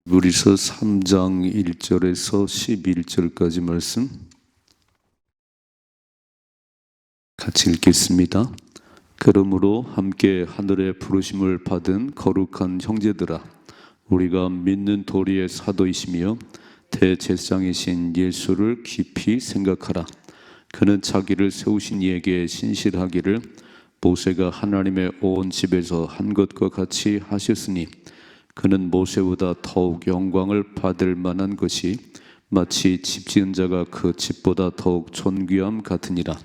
히브리서 3장 1절에서 11절까지 말씀 같이 읽겠습니다. 그러므로 함께 하늘의 부르심을 받은 거룩한 형제들아, 우리가 믿는 도리의 사도이시며 대제사장이신 예수를 깊이 생각하라. 그는 자기를 세우신 이에게 신실하기를 모세가 하나님의 온 집에서 한 것과 같이 하셨으니, 그는 모세보다 더욱 영광을 받을 만한 것이 마치 집 지은 자가 그 집보다 더욱 존귀함 같으니라.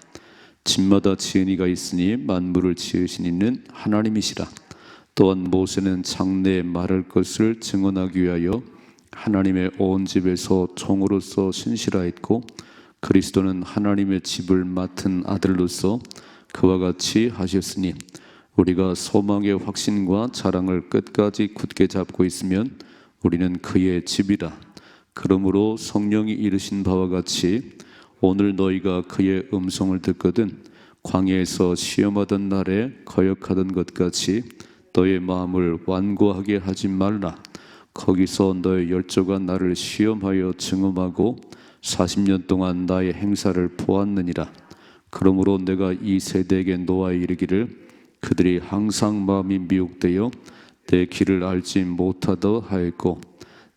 집마다 지은 이가 있으니 만물을 지으신 이는 하나님이시라. 또한 모세는 장래에 말할 것을 증언하기 위하여 하나님의 온 집에서 종으로서 신실하였고, 그리스도는 하나님의 집을 맡은 아들로서 그와 같이 하셨으니, 우리가 소망의 확신과 자랑을 끝까지 굳게 잡고 있으면 우리는 그의 집이라. 그러므로 성령이 이르신 바와 같이 오늘 너희가 그의 음성을 듣거든 광야에서 시험하던 날에 거역하던 것 같이 너의 마음을 완고하게 하지 말라. 거기서 너의 열조가 나를 시험하여 증험하고 40년 동안 나의 행사를 보았느니라. 그러므로 내가 이 세대에게 노하여 이르기를, 그들이 항상 마음이 미혹되어 내 길을 알지 못하더 하였고,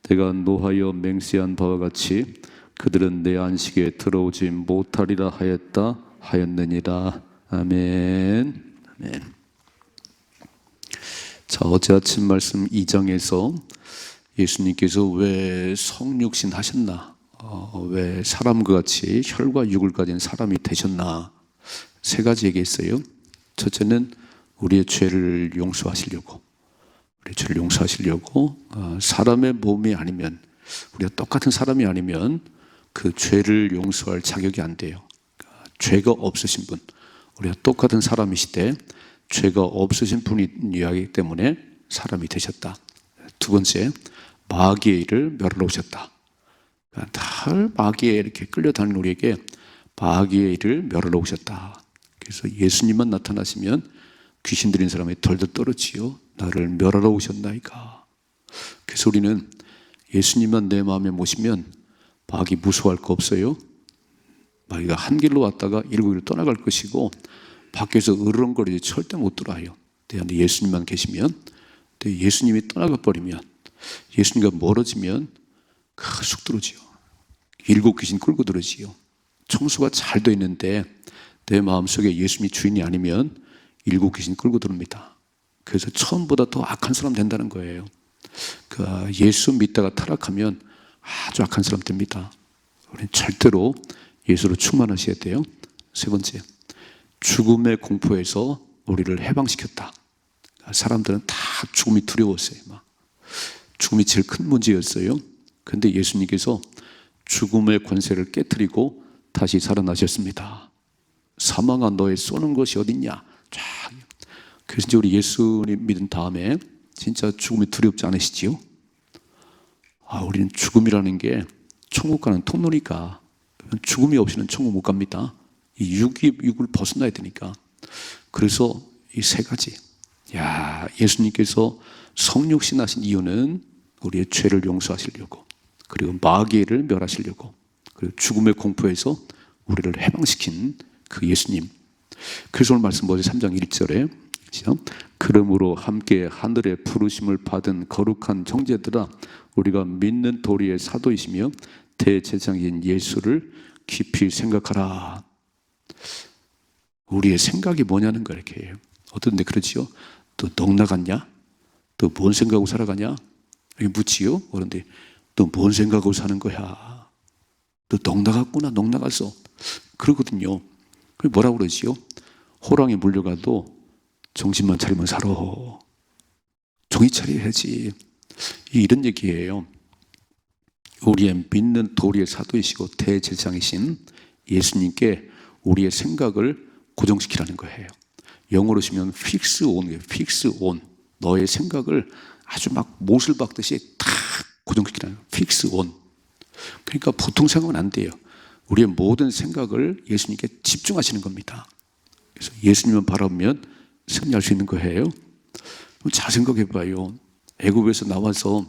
내가 노하여 맹세한 바와 같이 그들은 내 안식에 들어오지 못하리라 하였다 하였느니라. 아멘. 아멘. 자, 어제 아침 말씀 2장에서 예수님께서 왜 성육신 하셨나, 왜 사람과 같이 혈과 육을 가진 사람이 되셨나, 세 가지 얘기했어요. 첫째는 우리의 죄를 용서하시려고, 사람의 몸이 아니면, 우리가 똑같은 사람이 아니면 그 죄를 용서할 자격이 안 돼요. 죄가 없으신 분, 우리가 똑같은 사람이시되 죄가 없으신 분이 이야기이기 때문에 사람이 되셨다. 두 번째, 마귀의 일을 멸하러 오셨다. 늘 마귀에 이렇게 끌려다니는 우리에게 마귀의 일을 멸하러 오셨다. 그래서 예수님만 나타나시면 귀신 들린 사람이 덜덜 떨어지요. 나를 멸하러 오셨나이까. 그래서 우리는 예수님만 내 마음에 모시면 마귀 무서워할 거 없어요. 마귀가 한 길로 왔다가 일곱 길로 떠나갈 것이고, 밖에서 으르렁거리지 절대 못 들어와요. 내 안에 예수님만 계시면. 근데 예수님이 떠나가 버리면, 예수님과 멀어지면 쑥 들어오지요. 일곱 귀신 끌고 들어오지요. 청소가 잘 돼 있는데 내 마음속에 예수님이 주인이 아니면 일곱 귀신 끌고 들어옵니다. 그래서 처음보다 더 악한 사람 된다는 거예요. 예수 믿다가 타락하면 아주 악한 사람 됩니다. 우리는 절대로 예수로 충만하셔야 돼요. 세 번째, 죽음의 공포에서 우리를 해방시켰다. 사람들은 다 죽음이 두려웠어요. 죽음이 제일 큰 문제였어요. 그런데 예수님께서 죽음의 권세를 깨트리고 다시 살아나셨습니다. 사망아, 너의 쏘는 것이 어딨냐. 쫙. 그래서 이제 우리 예수님 믿은 다음에 진짜 죽음이 두렵지 않으시지요? 우리는 죽음이라는 게 천국 가는 통로니까, 죽음이 없이는 천국 못 갑니다. 이 육을 벗어나야 되니까. 그래서 이 세 가지. 예수님께서 성육신 하신 이유는 우리의 죄를 용서하시려고, 그리고 마귀를 멸하시려고, 그리고 죽음의 공포에서 우리를 해방시킨 그 예수님. 그래서 오늘 말씀 보세요. 3장 1절에 그러므로 함께 하늘의 부르심을 받은 거룩한 형제들아, 우리가 믿는 도리의 사도이시며 대제사장인 예수를 깊이 생각하라. 우리의 생각이 뭐냐는 거 이렇게 해요. 어떤데 그러지요? 너 넉나갔냐? 너 뭔 생각하고 살아가냐? 이렇게 묻지요. 그런데 너 뭔 생각하고 사는 거야? 너 넉나갔구나, 넉나갔어. 그러거든요. 뭐라고 그러지요? 호랑이 물려가도 정신만 차리면 살아. 정신 차려야지. 이런 얘기예요. 우리의 믿는 도리의 사도이시고 대제사장이신 예수님께 우리의 생각을 고정시키라는 거예요. 영어로 쓰면 fix on이에요. fix on. 너의 생각을 아주 막 못을 박듯이 탁 고정시키라는 거예요. fix on. 그러니까 보통 생각은 안 돼요. 우리의 모든 생각을 예수님께 집중하시는 겁니다. 그래서 예수님만 바라보면 승리할 수 있는 거예요. 잘 생각해 봐요. 애굽에서 나와서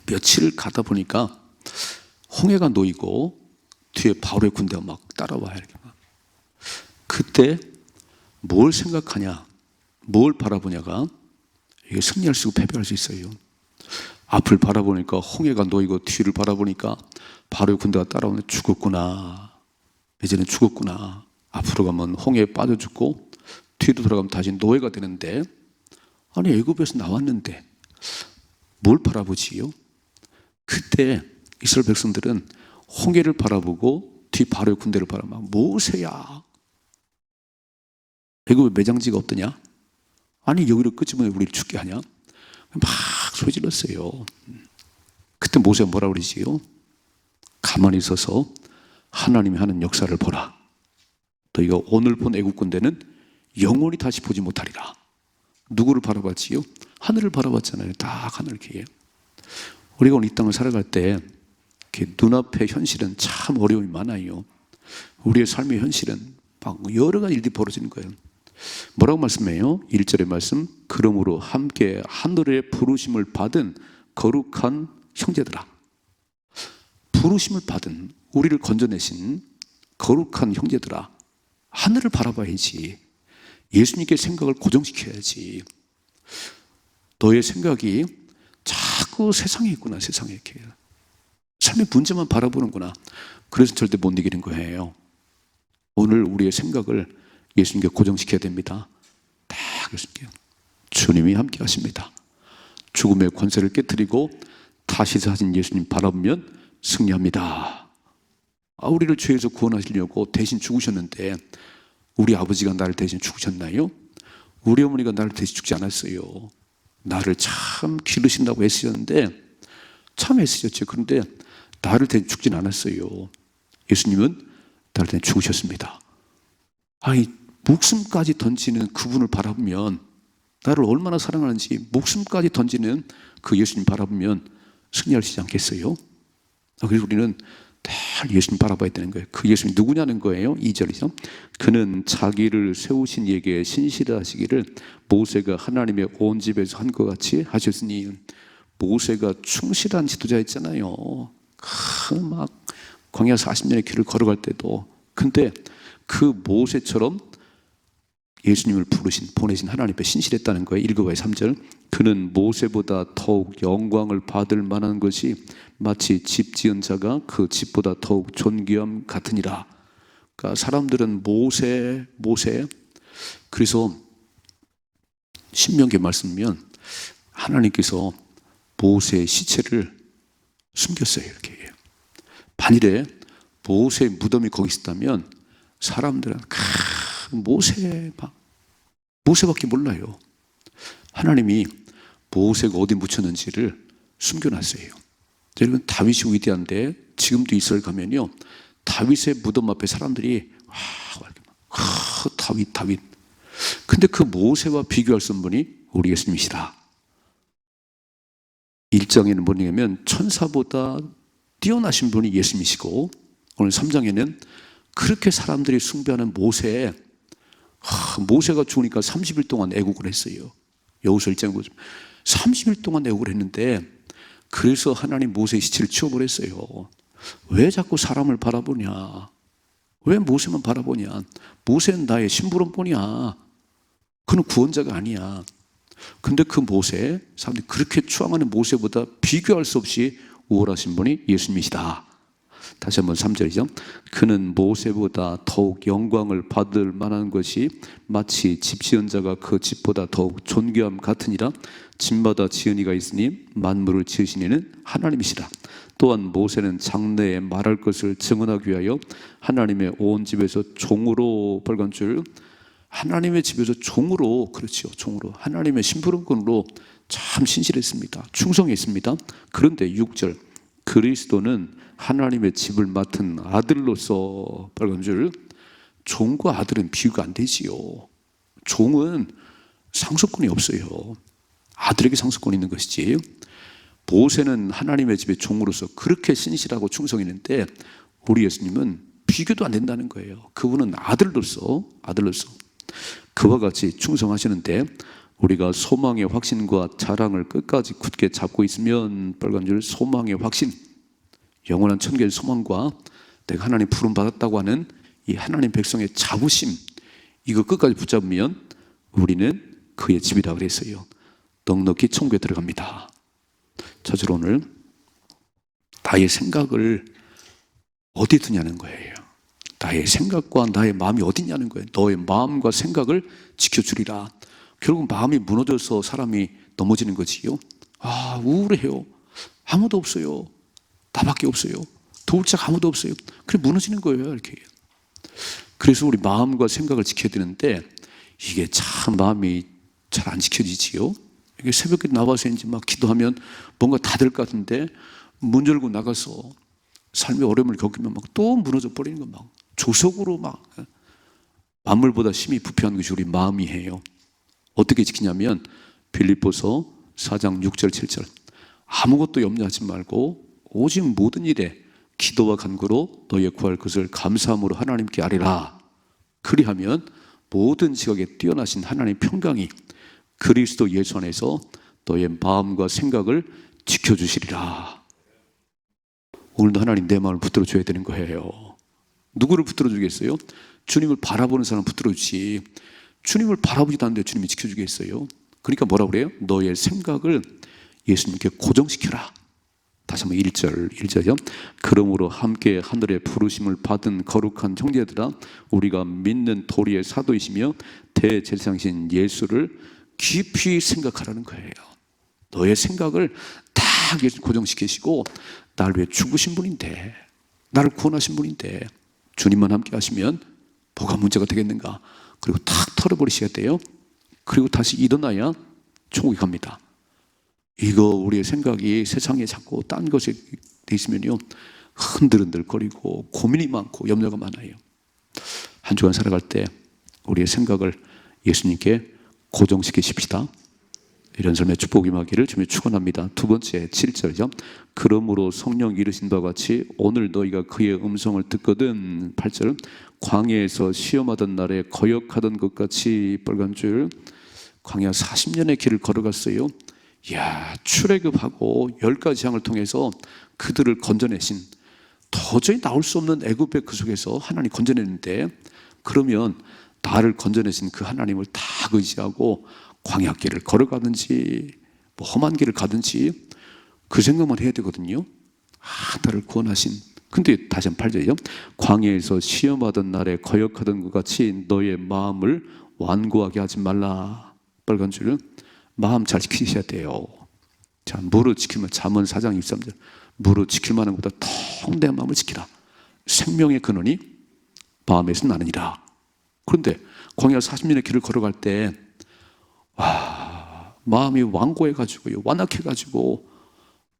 며칠 가다 보니까 홍해가 놓이고 뒤에 바로의 군대가 막 따라와요. 이렇게 막. 그때 뭘 생각하냐, 뭘 바라보냐가 이게 승리할 수 있고 패배할 수 있어요. 앞을 바라보니까 홍해가 놓이고 뒤를 바라보니까 바로의 군대가 따라오는데 죽었구나. 이제는 죽었구나. 앞으로 가면 홍해에 빠져 죽고 뒤로 돌아가면 다시 노예가 되는데, 아니 애굽에서 나왔는데 뭘 바라보지요? 그때 이스라엘 백성들은 홍해를 바라보고 뒤 바로의 군대를 바라보면 모세야, 애굽에 매장지가 없더냐? 아니 여기로 끄집어내 우리를 죽게 하냐? 막 소리 질렀어요. 그때 모세가 뭐라 그러지요? 가만히 있어서 하나님이 하는 역사를 보라. 너희가 오늘 본 애국 군대는 영원히 다시 보지 못하리라. 누구를 바라봤지요? 하늘을 바라봤잖아요. 딱 하늘 이렇게. 우리가 오늘 이 땅을 살아갈 때 눈앞의 현실은 참 어려움이 많아요. 우리의 삶의 현실은 막 여러 가지 일들이 벌어지는 거예요. 뭐라고 말씀해요? 1절의 말씀, 그러므로 함께 하늘의 부르심을 받은 거룩한 형제들아. 부르심을 받은, 우리를 건져내신 거룩한 형제들아, 하늘을 바라봐야지. 예수님께 생각을 고정시켜야지. 너의 생각이 자꾸 세상에 있구나. 세상에 이렇게 삶의 문제만 바라보는구나. 그래서 절대 못 이기는 거예요. 오늘 우리의 생각을 예수님께 고정시켜야 됩니다. 딱 예수님께, 주님이 함께 하십니다. 죽음의 권세를 깨뜨리고 다시 사신 예수님 바라보면 승리합니다. 우리를 죄에서 구원하시려고 대신 죽으셨는데 우리 아버지가 나를 대신 죽으셨나요? 우리 어머니가 나를 대신 죽지 않았어요. 나를 참 기르신다고 애쓰셨는데 참 애쓰셨죠. 그런데 나를 대신 죽진 않았어요. 예수님은 나를 대신 죽으셨습니다. 목숨까지 던지는 그분을 바라보면, 나를 얼마나 사랑하는지 목숨까지 던지는 그 예수님 바라보면 승리할 수 있지 않겠어요? 그래서 우리는 늘 예수님 바라봐야 되는 거예요. 그 예수님이 누구냐는 거예요. 2절이죠. 그는 자기를 세우신 이에게 신실하시기를 모세가 하나님의 온 집에서 한 것 같이 하셨으니. 모세가 충실한 지도자였잖아요. 막 광야 40년의 길을 걸어갈 때도. 근데 그 모세처럼 예수님을 보내신 하나님 앞에 신실했다는 거예요. 읽어봐요. 3절. 그는 모세보다 더욱 영광을 받을 만한 것이 마치 집 지은 자가 그 집보다 더욱 존귀함 같으니라. 그러니까 사람들은 모세. 그래서 신명기 말씀이면 하나님께서 모세의 시체를 숨겼어요. 이렇게. 만일에 모세의 무덤이 거기 있었다면 사람들은 모세밖에 몰라요. 하나님이 모세가 어디 묻혔는지를 숨겨놨어요. 여러분, 다윗이 위대한데 지금도 이스라엘 가면요, 다윗의 무덤 앞에 사람들이 다윗. 근데 그 모세와 비교할 수 없는 분이 우리 예수님이시다. 1장에는 뭐냐면 천사보다 뛰어나신 분이 예수님이시고, 오늘 3장에는 그렇게 사람들이 숭배하는 모세가 죽으니까 30일 동안 애국을 했어요. 여호수아 1장에 보시면 30일 동안 애국을 했는데, 그래서 하나님 모세의 시체를 치워버렸어요. 왜 자꾸 사람을 바라보냐? 왜 모세만 바라보냐? 모세는 나의 심부름꾼이야. 그는 구원자가 아니야. 근데 그 모세, 사람들이 그렇게 추앙하는 모세보다 비교할 수 없이 우월하신 분이 예수님이시다. 다시 한번 3절이죠. 그는 모세보다 더욱 영광을 받을 만한 것이 마치 집 지은 자가 그 집보다 더욱 존귀함 같으니라. 집마다 지은이가 있으니 만물을 지으신 이는 하나님이시라. 또한 모세는 장래에 말할 것을 증언하기 위하여 하나님의 온 집에서 종으로 벌간 줄, 하나님의 집에서 종으로, 그렇죠, 종으로, 하나님의 심부름꾼으로 참 신실했습니다. 충성했습니다. 그런데 6절, 그리스도는 하나님의 집을 맡은 아들로서 벌간 줄. 종과 아들은 비교가 안 되지요. 종은 상속권이 없어요. 아들에게 상속권이 있는 것이지. 모세는 하나님의 집의 종으로서 그렇게 신실하고 충성했는데 우리 예수님은 비교도 안 된다는 거예요. 그분은 아들로서 그와 같이 충성하시는데 우리가 소망의 확신과 자랑을 끝까지 굳게 잡고 있으면 빨간 줄 소망의 확신, 영원한 천국의 소망과 내가 하나님 부름 받았다고 하는 이 하나님 백성의 자부심, 이거 끝까지 붙잡으면 우리는 그의 집이라 그랬어요. 넉넉히 천국에 들어갑니다. 저절 오늘 나의 생각을 어디 두냐는 거예요. 나의 생각과 나의 마음이 어디냐는 거예요. 너의 마음과 생각을 지켜주리라. 결국 마음이 무너져서 사람이 넘어지는 거지요. 우울해요. 아무도 없어요. 나밖에 없어요. 도울 자가 아무도 없어요. 그래 무너지는 거예요. 이렇게. 그래서 우리 마음과 생각을 지켜야 되는데 이게 참 마음이 잘 안 지켜지지요. 이게 새벽에 나와서 이제 막 기도하면 뭔가 다 될 것 같은데 문 열고 나가서 삶의 어려움을 겪으면 막 또 무너져 버리는 거 막 조석으로 막 만물보다 심히 부패한 것이 우리 마음이에요. 어떻게 지키냐면 빌립보서 4장 6절 7절 아무것도 염려하지 말고 오직 모든 일에 기도와 간구로 너희의 구할 것을 감사함으로 하나님께 아뢰라. 그리하면 모든 지각에 뛰어나신 하나님의 평강이 그리스도 예수 안에서 너의 마음과 생각을 지켜주시리라. 오늘도 하나님 내 마음을 붙들어 줘야 되는 거예요. 누구를 붙들어 주겠어요? 주님을 바라보는 사람 붙들어 주지. 주님을 바라보지도 않는데 주님이 지켜주겠어요? 그러니까 뭐라고 그래요? 너의 생각을 예수님께 고정시켜라. 다시 한번 1절이요. 그러므로 함께 하늘의 부르심을 받은 거룩한 형제들아, 우리가 믿는 도리의 사도이시며 대제사장이신 예수를 깊이 생각하라는 거예요. 너의 생각을 딱 고정시키시고, 나를 위해 죽으신 분인데, 나를 구원하신 분인데 주님만 함께 하시면 뭐가 문제가 되겠는가. 그리고 탁 털어버리셔야 돼요. 그리고 다시 일어나야 천국에 갑니다. 이거 우리의 생각이 세상에 자꾸 딴 것에 돼 있으면요 흔들흔들거리고 고민이 많고 염려가 많아요. 한 주간 살아갈 때 우리의 생각을 예수님께 고정시키십시다. 이런 삶의 축복이 임하기를 주님이 축원합니다. 두 번째 7절이죠. 그러므로 성령 이르신 바와 같이 오늘 너희가 그의 음성을 듣거든. 8절 광야에서 시험하던 날에 거역하던 것 같이 빨간 줄 광야 40년의 길을 걸어갔어요. 이야, 출애굽하고 10가지 재앙을 통해서 그들을 건져내신, 도저히 나올 수 없는 애굽의 그 속에서 하나님 건져내는데, 그러면 나를 건져내신 그 하나님을 다 의지하고 광야길을 걸어가든지 뭐 험한 길을 가든지 그 생각만 해야 되거든요. 나를 구원하신. 근데 다시 한번 8절이요. 광야에서 시험하던 날에 거역하던 것 같이 너의 마음을 완고하게 하지 말라. 빨간 줄은 마음 잘 지키셔야 돼요. 자, 무릇 지키면 잠언 4장 23절 무릇 지킬 만한 것보다 통 내 마음을 지키라. 생명의 근원이 마음에서 나느니라. 그런데 광야 40년의 길을 걸어갈 때 마음이 완고해가지고요, 완악해가지고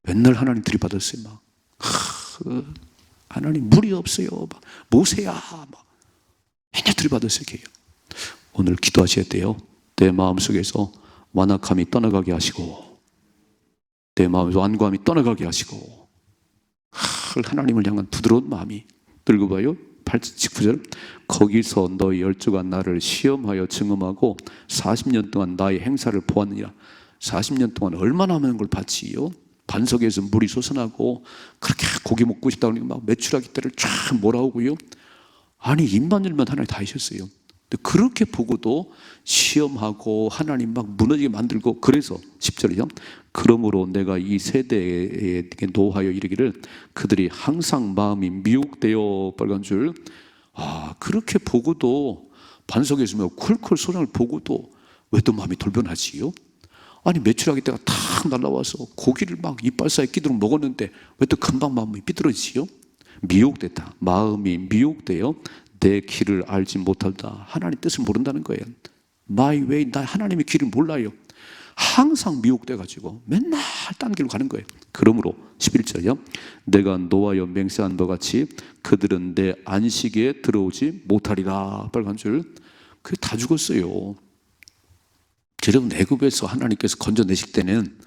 맨날 하나님 들이받았어요. 막 하나님 물이 없어요. 막 모세야. 막 맨날 들이받았어요. 오늘 기도하셔야 돼요. 내 마음속에서 완악함이 떠나가게 하시고 내 마음에서 완고함이 떠나가게 하시고 하나님을 향한 부드러운 마음이 들고 봐요. 19절 거기서 너희 12주간 나를 시험하여 증험하고 40년 동안 나의 행사를 보았느니라. 40년 동안 얼마나 많은 걸 봤지요. 반석에서 물이 솟아나고 그렇게 고기 먹고 싶다고 하니까 막 메추라기 떼를 쫙 몰아오고요. 아니 입만 열면 하나님 다 하셨어요. 그렇게 보고도 시험하고 하나님 막 무너지게 만들고, 그래서 10절이죠. 그러므로 내가 이 세대에 노하여 이르기를 그들이 항상 마음이 미혹되어 빨간 줄. 그렇게 보고도 반석에서 쿨쿨 소장을 보고도 왜 또 마음이 돌변하지요? 아니 메추라기 떼가 탁 날라와서 고기를 막 이빨 사이에 끼도록 먹었는데 왜 또 금방 마음이 삐뚤어지지요? 미혹됐다. 마음이 미혹되어 내 길을 알지 못한다. 하나님 뜻을 모른다는 거예요. My way, 나 하나님의 길을 몰라요. 항상 미혹돼가지고 맨날 딴 길로 가는 거예요. 그러므로 11절이요. 내가 노하여 맹세한 바 같이 그들은 내 안식에 들어오지 못하리라. 빨간 줄. 그게 다 죽었어요. 여러분 애굽에서 하나님께서 건져내실 때는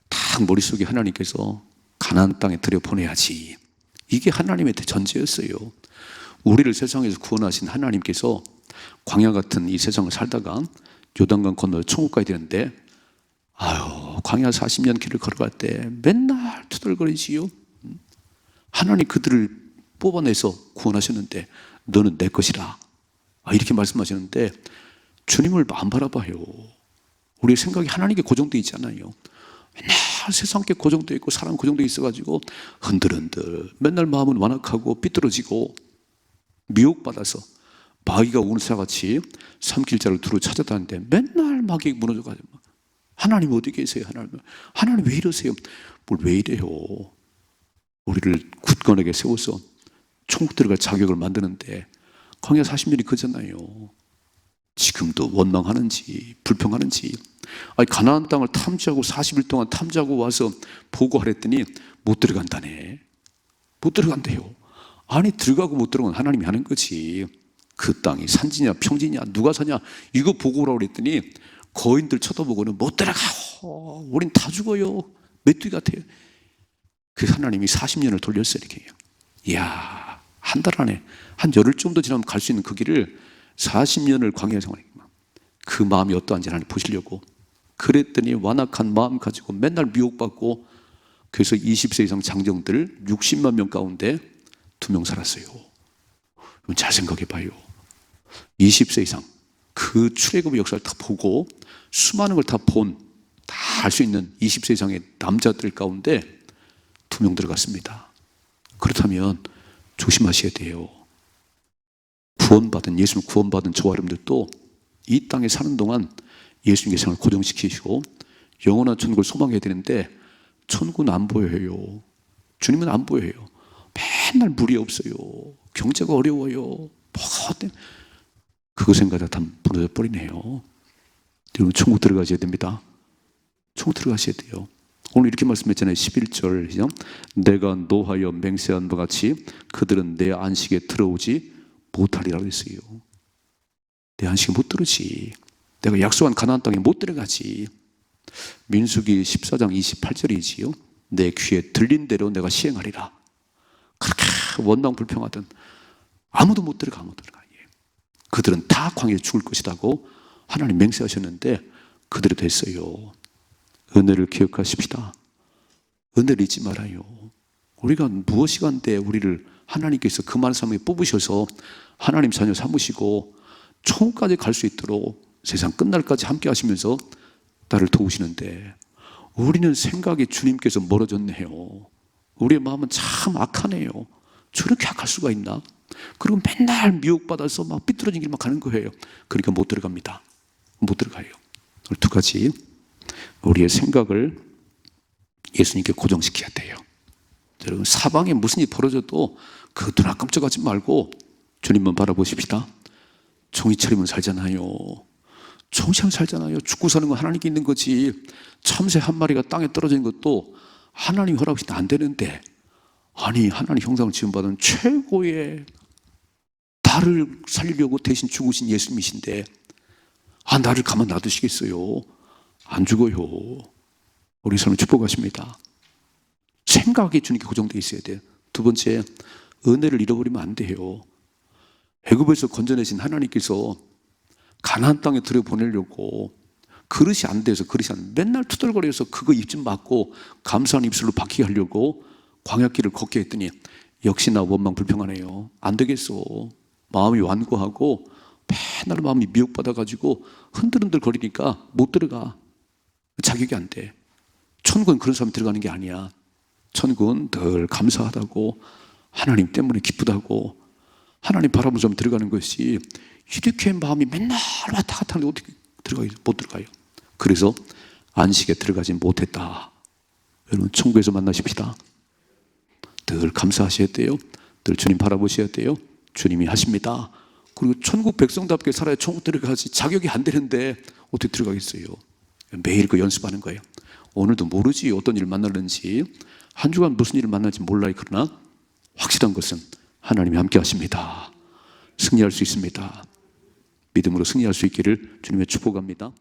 딱 머릿속에 하나님께서 가나안 땅에 들여보내야지. 이게 하나님의 전제였어요. 우리를 세상에서 구원하신 하나님께서 광야 같은 이 세상을 살다가 요단강 건너 천국 가야 되는데 아유, 광야 40년 길을 걸어갈 때 맨날 투덜거리지요. 하나님 그들을 뽑아내서 구원하셨는데 너는 내 것이라, 이렇게 말씀하시는데 주님을 안 바라봐요. 우리의 생각이 하나님께 고정되어 있잖아요. 맨날 세상께 고정되어 있고 사람 고정되어 있어가지고 흔들흔들 맨날 마음은 완악하고 삐뚤어지고 미혹받아서 마귀가 우는 새같이 삼킬자를 두루 찾아다니는데 맨날 마귀가 무너져가지고 하나님 어디 계세요? 하나님 왜 이러세요? 뭘 왜 이래요? 우리를 굳건하게 세워서 천국 들어갈 자격을 만드는데 광야 40년이 그잖아요. 지금도 원망하는지 불평하는지. 가나안 땅을 탐지하고 40일 동안 탐지하고 와서 보고하랬더니 못 들어간다네. 못 들어간대요. 아니 들어가고 못 들어가면 하나님이 하는 거지. 그 땅이 산지냐 평지냐 누가 사냐 이거 보고 오라고 그랬더니 거인들 쳐다보고는 못 들어가. 우린 다 죽어요. 메뚜기 같아요. 그 하나님이 40년을 돌렸어요. 이렇게. 이야, 한 달 안에 한 열흘 정도 지나면 갈 수 있는 그 길을 40년을 광야 생활했구만. 그 마음이 어떠한지 하나님 보시려고. 그랬더니 완악한 마음 가지고 맨날 미혹받고 그래서 20세 이상 장정들 60만 명 가운데 2명 살았어요. 잘 생각해 봐요. 20세 이상 그 출애굽의 역사를 다 보고 수많은 걸 다 알 수 있는 20세 이상의 남자들 가운데 2명 들어갔습니다. 그렇다면 조심하셔야 돼요. 예수님 구원받은 저와 여러분들도 이 땅에 사는 동안 예수님의 생을 고정시키시고 영원한 천국을 소망해야 되는데 천국은 안 보여요. 주님은 안 보여요. 맨날 물이 없어요. 경제가 어려워요. 그거 생각하다 다 무너져 버리네요. 여러분 천국 들어가셔야 됩니다. 천국 들어가셔야 돼요. 오늘 이렇게 말씀했잖아요. 11절 내가 노하여 맹세한 바 같이 그들은 내 안식에 들어오지 못하리라 그랬어요. 내 안식에 못 들어오지. 내가 약속한 가나안 땅에 못 들어가지. 민수기 14장 28절이지요. 내 귀에 들린 대로 내가 시행하리라. 그렇게 원망 불평하던 아무도 못 들어가. 그들은 다 광야에 죽을 것이라고 하나님 맹세하셨는데 그대로 됐어요. 은혜를 기억하십시다. 은혜를 잊지 말아요. 우리가 무엇이 간데 우리를 하나님께서 그 많은 사람에게 뽑으셔서 하나님 자녀 삼으시고 천국까지 갈 수 있도록 세상 끝날까지 함께 하시면서 나를 도우시는데 우리는 생각이 주님께서 멀어졌네요. 우리의 마음은 참 악하네요. 저렇게 악할 수가 있나? 그리고 맨날 미혹받아서 막 삐뚤어진 길만 가는 거예요. 그러니까 못 들어갑니다. 못 들어가요. 두 가지. 우리의 생각을 예수님께 고정시켜야 돼요. 여러분 사방에 무슨 일이 벌어져도 그 눈 깜짝하지 말고 주님만 바라보십시다. 정신 차리면 살잖아요. 정신 차리면 살잖아요. 죽고 사는 건 하나님께 있는 거지. 참새 한 마리가 땅에 떨어지는 것도 하나님 허락하시면 안 되는데 아니 하나님 형상을 지음받은 최고의 나를 살리려고 대신 죽으신 예수님이신데 나를 가만 놔두시겠어요? 안 죽어요. 우리 삶을 축복하십니다. 생각이 주님께 고정되어 있어야 돼요. 두 번째, 은혜를 잃어버리면 안 돼요. 애굽에서 건져내신 하나님께서 가나안 땅에 들여보내려고 그릇이 안 돼서 맨날 투덜거려서 그거 입 좀 막고 감사한 입술로 박히게 하려고 광야길을 걷게 했더니 역시나 원망 불평하네요. 안 되겠어. 마음이 완고하고 맨날 마음이 미혹받아가지고 흔들흔들 거리니까 못 들어가. 자격이 안 돼. 천국은 그런 사람이 들어가는 게 아니야. 천국은 늘 감사하다고 하나님 때문에 기쁘다고 하나님 바라보면서 들어가는 것이 이렇게 마음이 맨날 왔다 갔다 하는데 어떻게 들어가요? 못 들어가요. 그래서 안식에 들어가지 못했다. 여러분 천국에서 만나십시다. 늘 감사하셔야 돼요. 늘 주님 바라보셔야 돼요. 주님이 하십니다. 그리고 천국 백성답게 살아야 천국 들어가지. 자격이 안 되는데 어떻게 들어가겠어요? 매일 그 연습하는 거예요. 오늘도 모르지 어떤 일을 만나는지 한 주간 무슨 일을 만날지 몰라요. 그러나 확실한 것은 하나님이 함께 하십니다. 승리할 수 있습니다. 믿음으로 승리할 수 있기를 주님의 축복합니다.